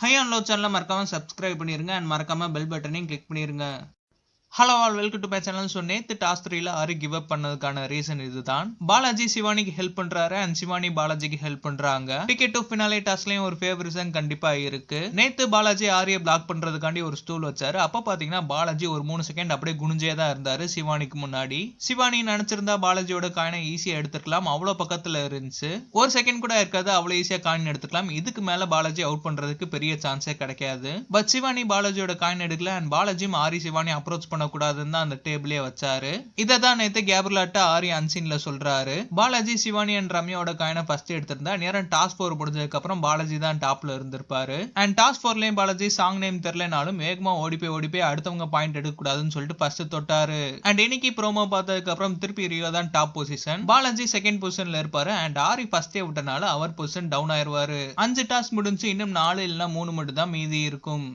High and low சேனலை மறக்காம subscribe பண்ணிருங்க அண்ட் மறக்காம பெல் பட்டனையும் கிளிக் பண்ணிருங்க. Hello all, welcome to my channel. So நேற்று டாஸ் 3ல ஆரி கிவ் அப் பண்ணதுக்கான ரீசன் இதுதான். பாலாஜி சிவானிக்கு ஹெல்ப் பண்றாரு அண்ட் சிவானி பாலாஜிக்கு ஹெல்ப் பண்றாங்க. டிக்கெட் டு ஃபினாலே டாஸ்லயும் ஒரு ஃபேவரிசம் கண்டிப்பா இருக்கு. நேத்து பாலாஜி ஆரிய பிளாக் பண்றதுக்காண்டி ஒரு ஸ்டூல் வச்சாரு. அப்ப பாத்தீங்கன்னா பாலாஜி ஒரு 3 செகண்ட் அப்படியே குனிஞ்சே தான் இருந்தாரு சிவானிக்கு முன்னாடி. சிவானி நினைச்சிருந்தா பாலாஜியோட காயினை ஈஸியா எடுத்துக்கலாம், அவ்வளவு பக்கத்துல இருந்துச்சு. ஒரு செகண்ட் கூட இருக்காது, அவ்வளவு ஈஸியா காயின் எடுத்துக்கலாம். இதுக்கு மேல பாலாஜி அவுட் பண்றதுக்கு பெரிய சான்ஸே கிடைக்காது. பட் சிவானி பாலாஜியோட காயின் எடுக்கல அண்ட் பாலாஜியும் ஆரி சிவானி அப்ரோச் பண்ணக்கூடாதுன்னு தான் அந்த டேபிளே வச்சாரு. இததான் நேத்து கேப்ரிலாட்ட ஆரி அன்சீன்ல சொல்றாரு. பாலாஜி சிவானி அண்ட் ரம்யாவோட காயினை ஃபர்ஸ்ட் எடுத்திருந்தா நேரம் டாஸ் 4 முடிஞ்சதுக்கு அப்புறம் பாலாஜி தான் டாப்ல இருந்திருப்பாரு. அண்ட் டாஸ் 4லயும் பாலாஜி சாங் நேம் தெரியலனாலும் வேகமா ஓடி போய் அடுத்தவங்க பாயிண்ட் எடுக்க கூடாதுன்னு சொல்லிட்டு ஃபர்ஸ்ட் தொட்டாரு. அண்ட் இன்னைக்கு ப்ரோமோ பார்த்ததுக்கு அப்புறம் திருப்பி ரியோ தான் டாப் பொசிஷன், பாலாஜி செகண்ட் பொசிஷன்ல இருப்பாரு அண்ட் ஆரி ஃபர்ஸ்டே விட்டனால அவர் பொசிஷன் டவுன் ஆயிருவாரு. 5 டாஸ் முடிஞ்சு இன்னும் 4 இல்லனா 3 மட்டும் தான் மீதி இருக்கும்.